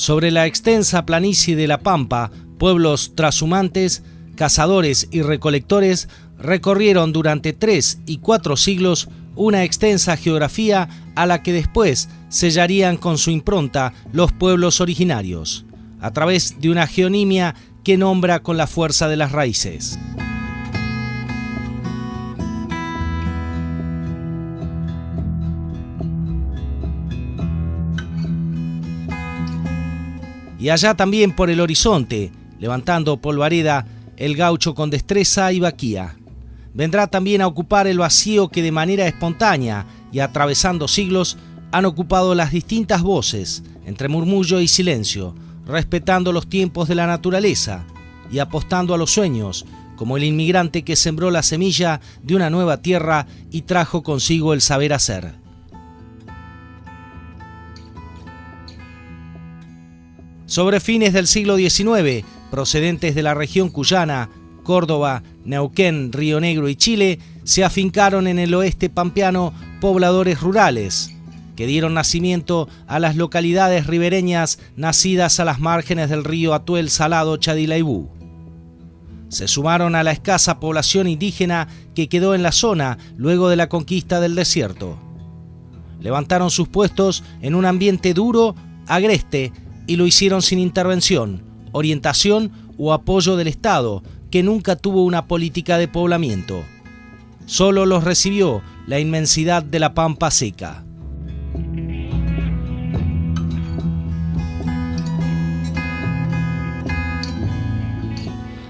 Sobre la extensa planicie de la Pampa, pueblos trashumantes, cazadores y recolectores recorrieron durante 3 y 4 siglos una extensa geografía a la que después sellarían con su impronta los pueblos originarios, a través de una geonimia que nombra con la fuerza de las raíces. Y allá también por el horizonte, levantando polvareda, el gaucho con destreza y vaquía. Vendrá también a ocupar el vacío que de manera espontánea y atravesando siglos han ocupado las distintas voces, entre murmullo y silencio, respetando los tiempos de la naturaleza y apostando a los sueños, como el inmigrante que sembró la semilla de una nueva tierra y trajo consigo el saber hacer. Sobre fines del siglo XIX, procedentes de la región cuyana, Córdoba, Neuquén, Río Negro y Chile, se afincaron en el oeste pampeano pobladores rurales, que dieron nacimiento a las localidades ribereñas nacidas a las márgenes del río Atuel Salado Chadilaibú. Se sumaron a la escasa población indígena que quedó en la zona luego de la conquista del desierto. Levantaron sus puestos en un ambiente duro, agreste, y lo hicieron sin intervención, orientación o apoyo del Estado, que nunca tuvo una política de poblamiento. Solo los recibió la inmensidad de la pampa seca.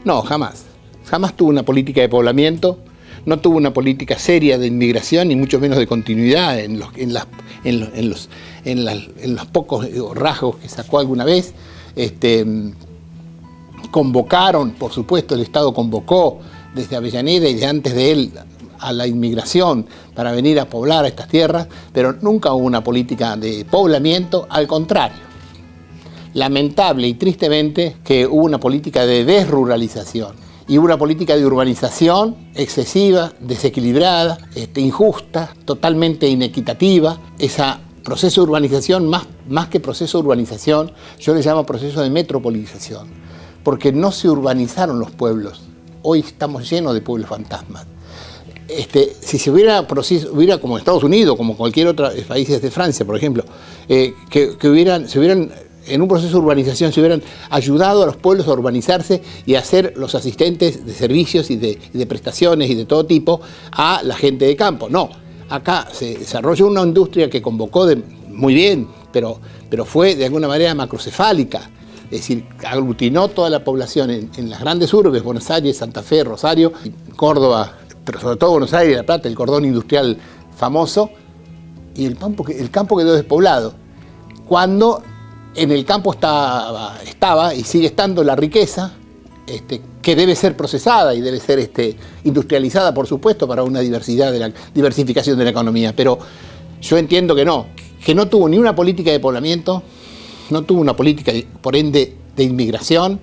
No, jamás. Jamás tuvo una política de poblamiento, no tuvo una política seria de inmigración, ni mucho menos de continuidad en los pocos rasgos que sacó alguna vez. Convocaron, por supuesto, el Estado convocó desde Avellaneda y de antes de él a la inmigración para venir a poblar a estas tierras, pero nunca hubo una política de poblamiento, al contrario. Lamentable y tristemente que hubo una política de desruralización y hubo una política de urbanización excesiva, desequilibrada, injusta, totalmente inequitativa. Ese proceso de urbanización, más que proceso de urbanización, yo le llamo proceso de metropolización, porque no se urbanizaron los pueblos. Hoy estamos llenos de pueblos fantasmas. Si se hubiera como Estados Unidos, como cualquier otro país de Francia, por ejemplo, en un proceso de urbanización se hubieran ayudado a los pueblos a urbanizarse y a ser los asistentes de servicios y de prestaciones y de todo tipo a la gente de campo. No, acá se desarrolló una industria que convocó muy bien, pero fue de alguna manera macrocefálica. Es decir, aglutinó toda la población en las grandes urbes, Buenos Aires, Santa Fe, Rosario, Córdoba, pero sobre todo Buenos Aires y La Plata, el cordón industrial famoso, y el campo quedó despoblado. Cuando en el campo estaba y sigue estando la riqueza, que debe ser procesada y debe ser industrializada, por supuesto, para una diversificación de la economía. Pero yo entiendo que no tuvo ni una política de poblamiento, no tuvo una política, por ende, de inmigración,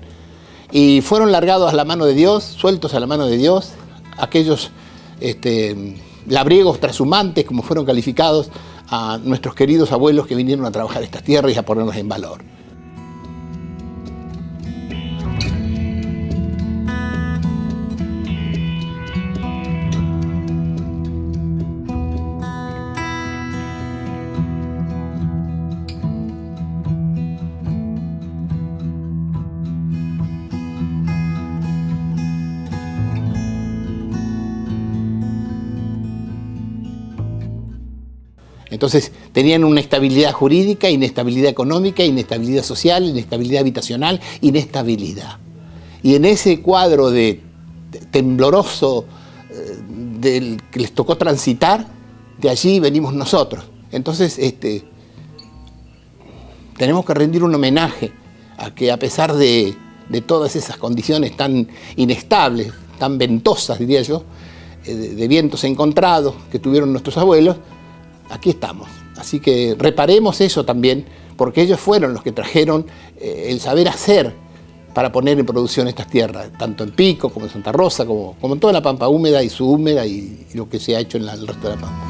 y fueron largados a la mano de Dios, sueltos a la mano de Dios, aquellos labriegos trashumantes, como fueron calificados a nuestros queridos abuelos que vinieron a trabajar estas tierras y a ponernos en valor. Entonces tenían una inestabilidad jurídica, inestabilidad económica, inestabilidad social, inestabilidad habitacional, inestabilidad. Y en ese cuadro de tembloroso que les tocó transitar, de allí venimos nosotros. Entonces tenemos que rendir un homenaje a que, a pesar de todas esas condiciones tan inestables, tan ventosas, diría yo, de vientos encontrados que tuvieron nuestros abuelos, aquí estamos. Así que reparemos eso también, porque ellos fueron los que trajeron el saber hacer para poner en producción estas tierras, tanto en Pico como en Santa Rosa, como en toda la Pampa húmeda y subhúmeda y lo que se ha hecho en el resto de la Pampa.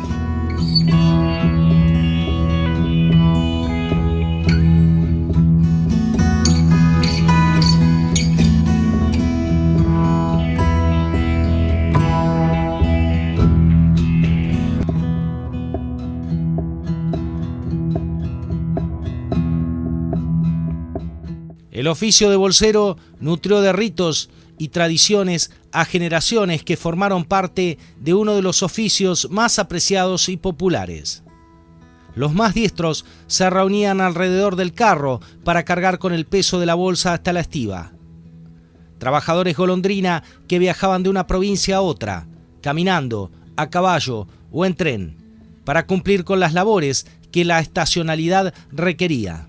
El oficio de bolsero nutrió de ritos y tradiciones a generaciones que formaron parte de uno de los oficios más apreciados y populares. Los más diestros se reunían alrededor del carro para cargar con el peso de la bolsa hasta la estiba. Trabajadores golondrina que viajaban de una provincia a otra, caminando, a caballo o en tren, para cumplir con las labores que la estacionalidad requería.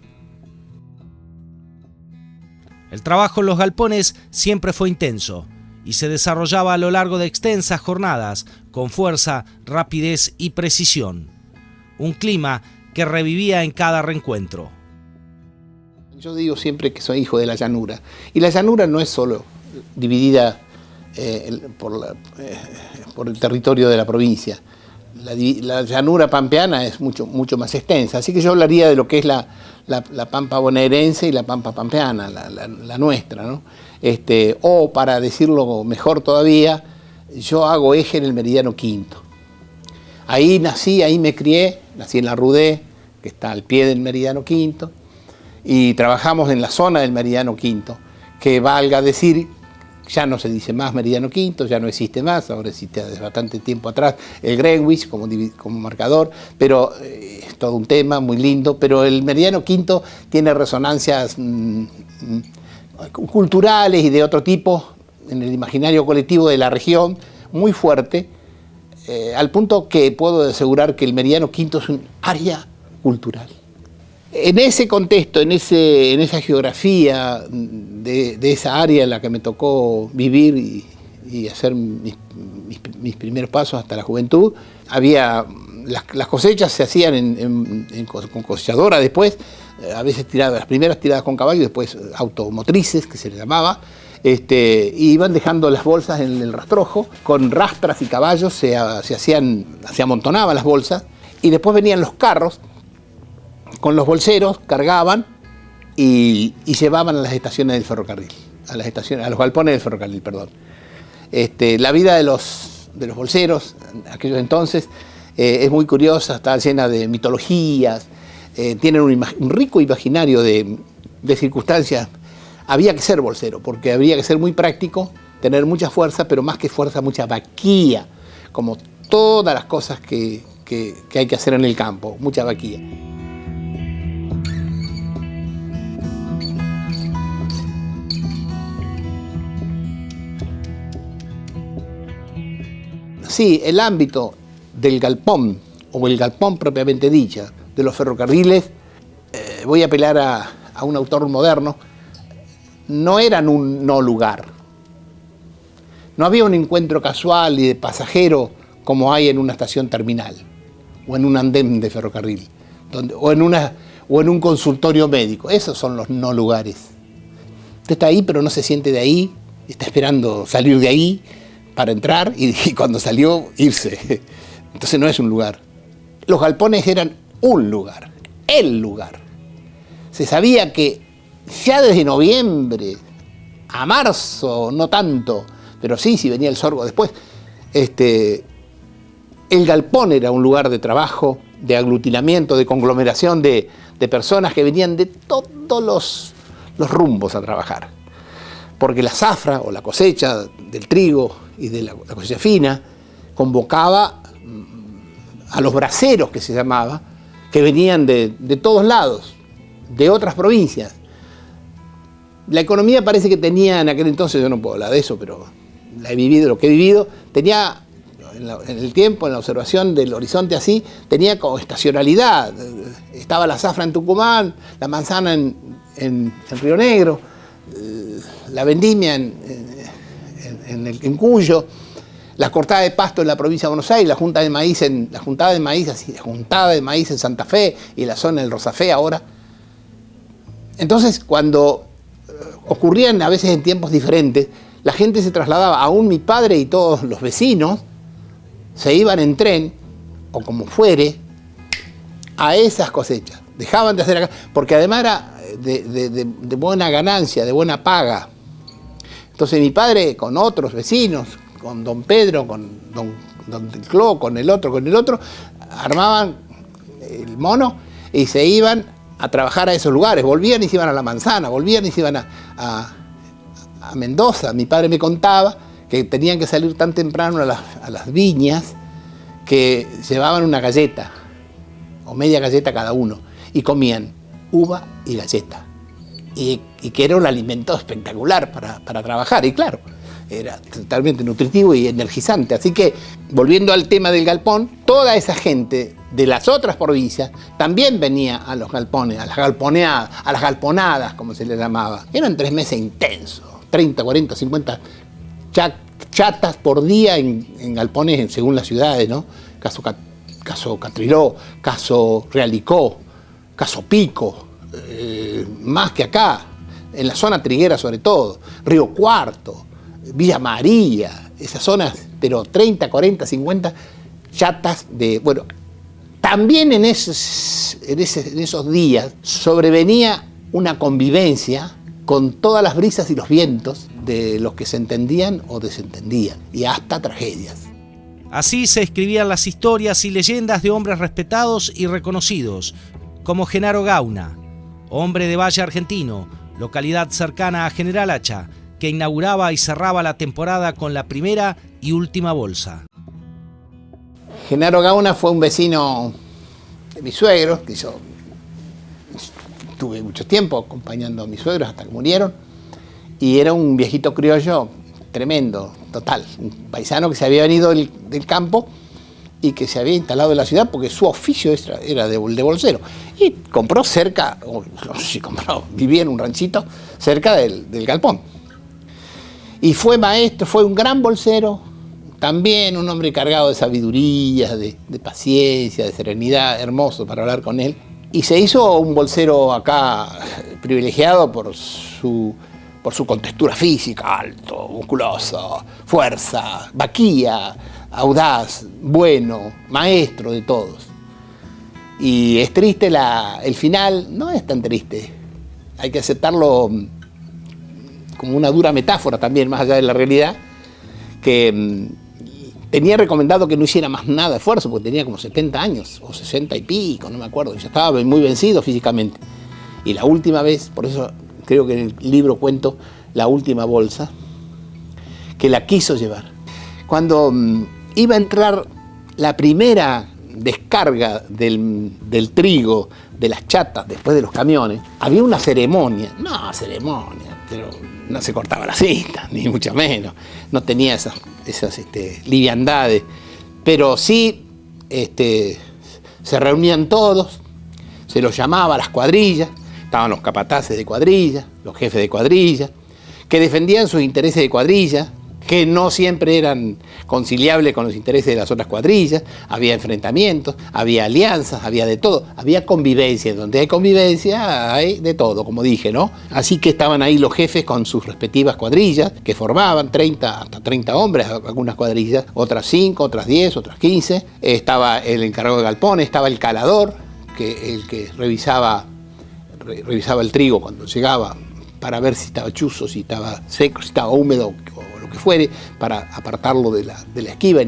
El trabajo en los galpones siempre fue intenso y se desarrollaba a lo largo de extensas jornadas, con fuerza, rapidez y precisión. Un clima que revivía en cada reencuentro. Yo digo siempre que soy hijo de la llanura. Y la llanura no es solo dividida por el territorio de la provincia. La llanura pampeana es mucho más extensa. Así que yo hablaría de lo que es la pampa bonaerense y la pampa pampeana, la nuestra, ¿no? O para decirlo mejor todavía, yo hago eje en el meridiano quinto. Ahí nací, ahí me crié, nací en la Rudé, que está al pie del meridiano quinto, y trabajamos en la zona del meridiano quinto, que valga decir, ya no se dice más meridiano quinto, ya no existe más, ahora existe desde bastante tiempo atrás el Greenwich como marcador, pero es todo un tema muy lindo, pero el meridiano quinto tiene resonancias culturales y de otro tipo en el imaginario colectivo de la región, muy fuerte, al punto que puedo asegurar que el meridiano quinto es un área cultural. En ese contexto, en esa geografía de esa área en la que me tocó vivir y hacer mis primeros pasos hasta la juventud, había las cosechas se hacían con cosechadora después, a veces las primeras tiradas con caballo, después automotrices, que se les llamaba, y iban dejando las bolsas en el rastrojo, con rastras y caballos se amontonaban las bolsas, y después venían los carros, con los bolseros, cargaban y llevaban a las estaciones del ferrocarril, a los galpones del ferrocarril, perdón. La vida de los bolseros, aquellos entonces, es muy curiosa, está llena de mitologías, tienen un rico imaginario de circunstancias. Había que ser bolsero, porque habría que ser muy práctico, tener mucha fuerza, pero más que fuerza, mucha vaquía, como todas las cosas que hay que hacer en el campo, mucha vaquía. Sí, el ámbito del galpón, o el galpón propiamente dicha, de los ferrocarriles, voy a apelar a un autor moderno, no eran un no lugar. No había un encuentro casual y de pasajero como hay en una estación terminal, o en un andén de ferrocarril, o en un consultorio médico. Esos son los no lugares. Usted está ahí, pero no se siente de ahí, está esperando salir de ahí para entrar y cuando salió, irse. Entonces no es un lugar. Los galpones eran un lugar, el lugar. Se sabía que ya desde noviembre a marzo, no tanto, pero sí, si venía el sorgo después, el galpón era un lugar de trabajo, de aglutinamiento, de conglomeración de personas que venían de todos los rumbos a trabajar. Porque la zafra o la cosecha del trigo y de la cosecha fina convocaba a los braceros, que se llamaba, que venían de todos lados, de otras provincias. La economía parece que tenía en aquel entonces, yo no puedo hablar de eso, pero la he vivido, lo que he vivido, tenía en el tiempo, en la observación del horizonte así, tenía como estacionalidad. Estaba la zafra en Tucumán, la manzana en Río Negro, la vendimia en Cuyo, la cortada de pasto en la provincia de Buenos Aires, la juntada de maíz en Santa Fe y la zona del Rosafé ahora. Entonces, cuando ocurrían a veces en tiempos diferentes, la gente se trasladaba, aún mi padre y todos los vecinos, se iban en tren, o como fuere, a esas cosechas. Dejaban de hacer acá, porque además era de buena ganancia, de buena paga. Entonces mi padre con otros vecinos, con don Pedro, con don Cló, con el otro, armaban el mono y se iban a trabajar a esos lugares. Volvían y se iban a La Manzana, volvían y se iban a Mendoza. Mi padre me contaba que tenían que salir tan temprano a las viñas que llevaban una galleta o media galleta cada uno y comían uva y galleta. Y que era un alimento espectacular para trabajar. Y claro, era totalmente nutritivo y energizante. Así que, volviendo al tema del galpón, toda esa gente de las otras provincias también venía a los galpones, a las galponeadas, a las galponadas, como se les llamaba. Eran 3 meses intensos, 30, 40, 50 chatas por día en galpones según las ciudades, ¿no? Caso Catriló, caso Realicó, caso Pico, más que acá, en la zona triguera sobre todo, Río Cuarto, Villa María, esas zonas, pero 30, 40, 50 chatas de... Bueno, también en esos días sobrevenía una convivencia con todas las brisas y los vientos de los que se entendían o desentendían, y hasta tragedias. Así se escribían las historias y leyendas de hombres respetados y reconocidos, como Genaro Gauna, hombre de Valle Argentino, localidad cercana a General Hacha, que inauguraba y cerraba la temporada con la primera y última bolsa. Genaro Gauna fue un vecino de mis suegros, que yo tuve mucho tiempo acompañando a mis suegros hasta que murieron, y era un viejito criollo tremendo, total, un paisano que se había venido del campo y que se había instalado en la ciudad porque su oficio era de bolsero. Y compró cerca, no sé si compró, vivía en un ranchito cerca del galpón. Y fue maestro, fue un gran bolsero, también un hombre cargado de sabiduría, de paciencia, de serenidad, hermoso para hablar con él. Y se hizo un bolsero acá privilegiado por su contextura física, alto, musculoso, fuerza, vaquía, audaz, bueno, maestro de todos. Y es triste el final, no es tan triste, hay que aceptarlo como una dura metáfora también, más allá de la realidad, que tenía recomendado que no hiciera más nada de esfuerzo, porque tenía como 70 años, o 60 y pico, no me acuerdo, ya estaba muy vencido físicamente. Y la última vez, por eso creo que en el libro cuento la última bolsa, que la quiso llevar. Cuando iba a entrar la primera descarga del trigo, de las chatas, después de los camiones, había una ceremonia, pero no se cortaba la cinta, ni mucho menos, no tenía esas liviandades, pero sí se reunían todos, se los llamaba a las cuadrillas, estaban los capataces de cuadrilla, los jefes de cuadrilla, que defendían sus intereses de cuadrilla, que no siempre eran conciliables con los intereses de las otras cuadrillas, había enfrentamientos, había alianzas, había de todo, había convivencia, donde hay convivencia hay de todo, como dije, ¿no? Así que estaban ahí los jefes con sus respectivas cuadrillas, que formaban hasta 30 hombres, algunas cuadrillas, otras 5, otras 10, otras 15, estaba el encargado de galpones, estaba el calador, el que revisaba el trigo cuando llegaba, para ver si estaba chuzo, si estaba seco, si estaba húmedo o lo que fuere, para apartarlo de la estiva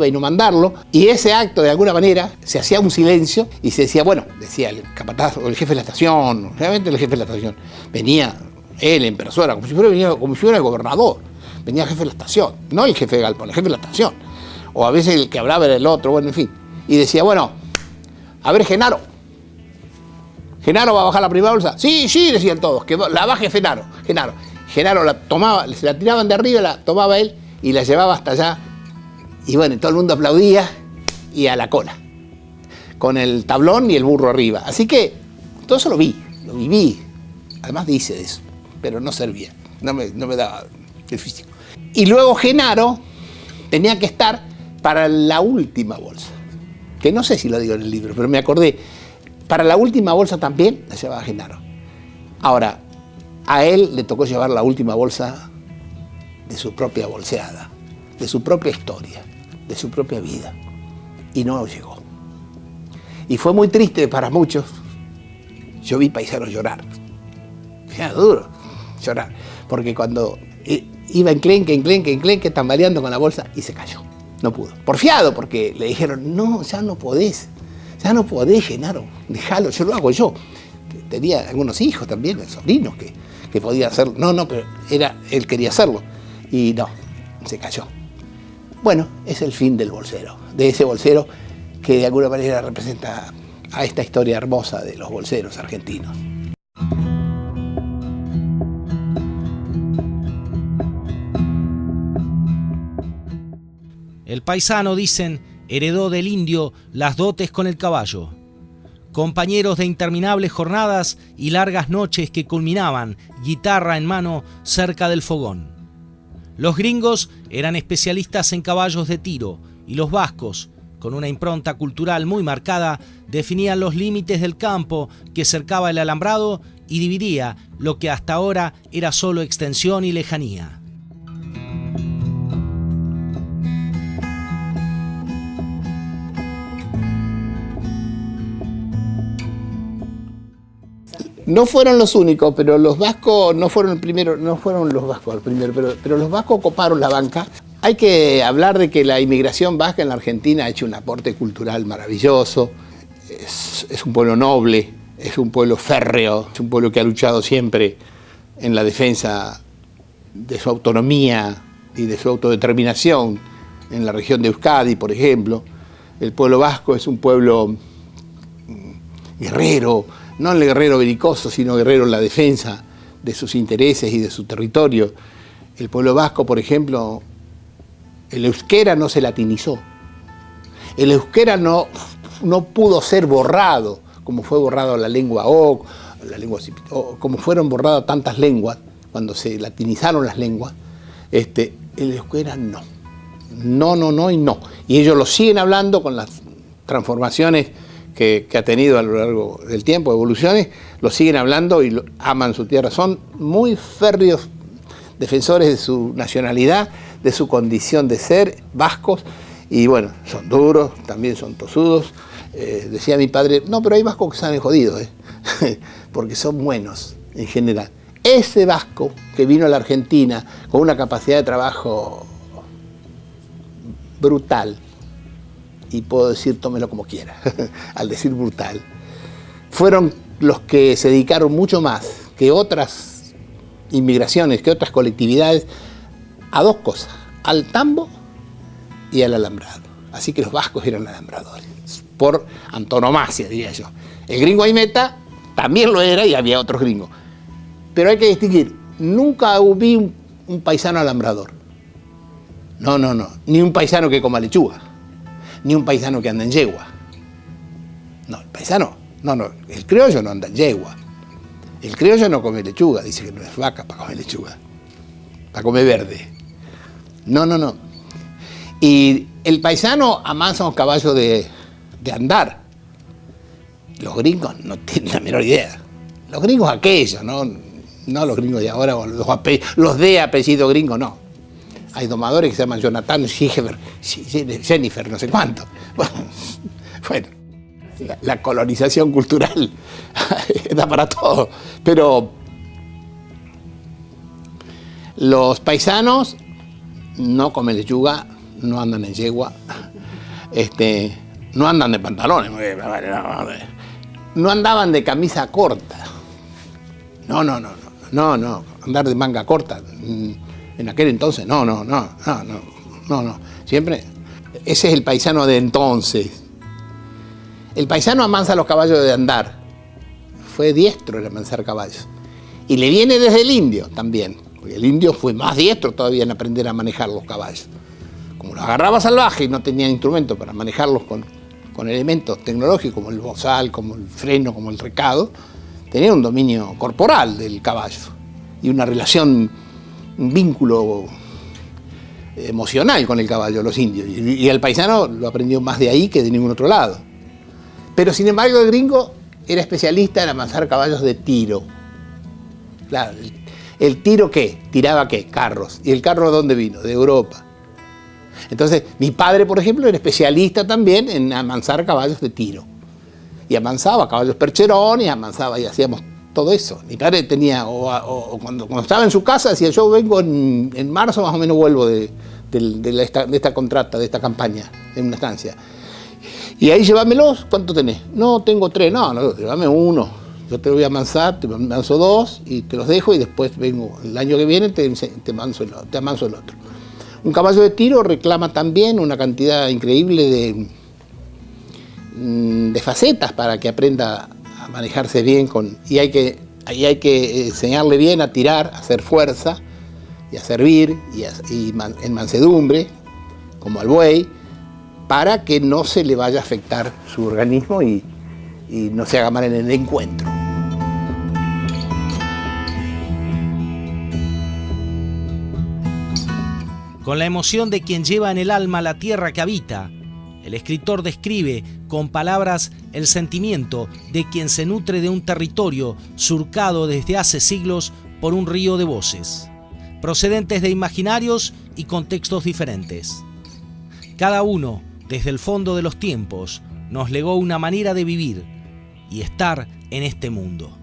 y no mandarlo. Y ese acto, de alguna manera, se hacía un silencio y se decía, bueno, decía el capataz o el jefe de la estación, realmente el jefe de la estación, venía él en persona, como si fuera el gobernador, venía el jefe de la estación, no el jefe de galpón, el jefe de la estación. O a veces el que hablaba era el otro, bueno, en fin. Y decía, bueno, a ver, ¿Genaro va a bajar la primera bolsa? Sí, decían todos, que la baje Genaro. Genaro la tomaba, se la tiraban de arriba, la tomaba él y la llevaba hasta allá. Y bueno, todo el mundo aplaudía y a la cola, con el tablón y el burro arriba. Así que todo eso lo viví. Además dice de eso, pero no servía, no me daba el físico. Y luego Genaro tenía que estar para la última bolsa, que no sé si lo digo en el libro, pero me acordé. Para la última bolsa también la llevaba Genaro. Ahora, a él le tocó llevar la última bolsa de su propia bolseada, de su propia historia, de su propia vida. Y no llegó. Y fue muy triste para muchos. Yo vi paisanos llorar. Era duro llorar. Porque cuando iba enclenque, tambaleando con la bolsa y se cayó. No pudo. Porfiado, porque le dijeron, no, ya no podés, Genaro, déjalo, yo lo hago yo. tenía algunos hijos también, sobrinos que podía hacerlo. No, pero él quería hacerlo. Y no, se cayó. Bueno, es el fin del bolsero, de ese bolsero que de alguna manera representa a esta historia hermosa de los bolseros argentinos. El paisano, dicen, heredó del indio las dotes con el caballo. Compañeros de interminables jornadas y largas noches que culminaban, guitarra en mano, cerca del fogón. Los gringos eran especialistas en caballos de tiro y los vascos, con una impronta cultural muy marcada, definían los límites del campo que cercaba el alambrado y dividía lo que hasta ahora era solo extensión y lejanía. No fueron los únicos, pero los vascos no fueron los vascos primero, pero los vascos ocuparon la banca. Hay que hablar de que la inmigración vasca en la Argentina ha hecho un aporte cultural maravilloso. Es un pueblo noble, es un pueblo férreo, es un pueblo que ha luchado siempre en la defensa de su autonomía y de su autodeterminación en la región de Euskadi, por ejemplo. El pueblo vasco es un pueblo guerrero, no el guerrero belicoso, sino guerrero en la defensa de sus intereses y de su territorio. El pueblo vasco, por ejemplo, el euskera no se latinizó. El euskera no pudo ser borrado, como fue borrado la lengua oc, como fueron borradas tantas lenguas, cuando se latinizaron las lenguas. El euskera no. No y no. Y ellos lo siguen hablando con las transformaciones que ha tenido a lo largo del tiempo, evoluciones, lo siguen hablando y aman su tierra. Son muy férreos defensores de su nacionalidad, de su condición de ser vascos, y bueno, son duros, también son tosudos. Decía mi padre, no, pero hay vascos que salen jodidos, porque son buenos en general. Ese vasco que vino a la Argentina con una capacidad de trabajo brutal, y puedo decir, tómelo como quiera, al decir brutal, fueron los que se dedicaron mucho más que otras inmigraciones, que otras colectividades, a dos cosas, al tambo y al alambrado. Así que los vascos eran alambradores, por antonomasia, diría yo. El gringo Aimeta también lo era y había otros gringos. Pero hay que distinguir, nunca vi un paisano alambrador. No, ni un paisano que coma lechuga, ni un paisano que anda en yegua. No, el paisano, no, el criollo no anda en yegua. El criollo no come lechuga, dice que no es vaca para comer lechuga, para comer verde. No. Y el paisano amansa un caballo de andar. Los gringos no tienen la menor idea. Los gringos aquellos, no los gringos de ahora, o los de apellido gringo, no. Hay domadores que se llaman Jonathan, Jennifer, no sé cuánto. Bueno, la colonización cultural da para todo. Pero los paisanos no comen lechuga, no andan en yegua, no andan de pantalones, no andaban de camisa corta. No, andar de manga corta. En aquel entonces, no. Siempre, ese es el paisano de entonces. El paisano amansa los caballos de andar. Fue diestro en amansar caballos. Y le viene desde el indio también. Porque el indio fue más diestro todavía en aprender a manejar los caballos. Como los agarraba salvaje y no tenía instrumentos para manejarlos con elementos tecnológicos como el bozal, como el freno, como el recado, tenía un dominio corporal del caballo y una relación, un vínculo emocional con el caballo, los indios. Y el paisano lo aprendió más de ahí que de ningún otro lado. Pero sin embargo el gringo era especialista en amansar caballos de tiro. Claro, ¿el tiro qué? ¿Tiraba qué? Carros. ¿Y el carro de dónde vino? De Europa. Entonces, mi padre, por ejemplo, era especialista también en amansar caballos de tiro. Y amansaba caballos percherón y amansaba y hacíamos todo eso. Mi padre tenía, cuando estaba en su casa, decía, yo vengo en marzo, más o menos vuelvo de esta contrata, de esta campaña, en una estancia. Y ahí llévamelos, ¿cuánto tenés? No, tengo 3, no, llévame uno. Yo te voy a amansar, te amanso 2 y te los dejo y después vengo el año que viene te amanso el otro. Un caballo de tiro reclama también una cantidad increíble de facetas para que aprenda a manejarse bien y hay que enseñarle bien a tirar, a hacer fuerza y a servir en mansedumbre, como al buey, para que no se le vaya a afectar su organismo y no se haga mal en el encuentro. Con la emoción de quien lleva en el alma la tierra que habita, el escritor describe con palabras el sentimiento de quien se nutre de un territorio surcado desde hace siglos por un río de voces, procedentes de imaginarios y contextos diferentes. Cada uno, desde el fondo de los tiempos, nos legó una manera de vivir y estar en este mundo.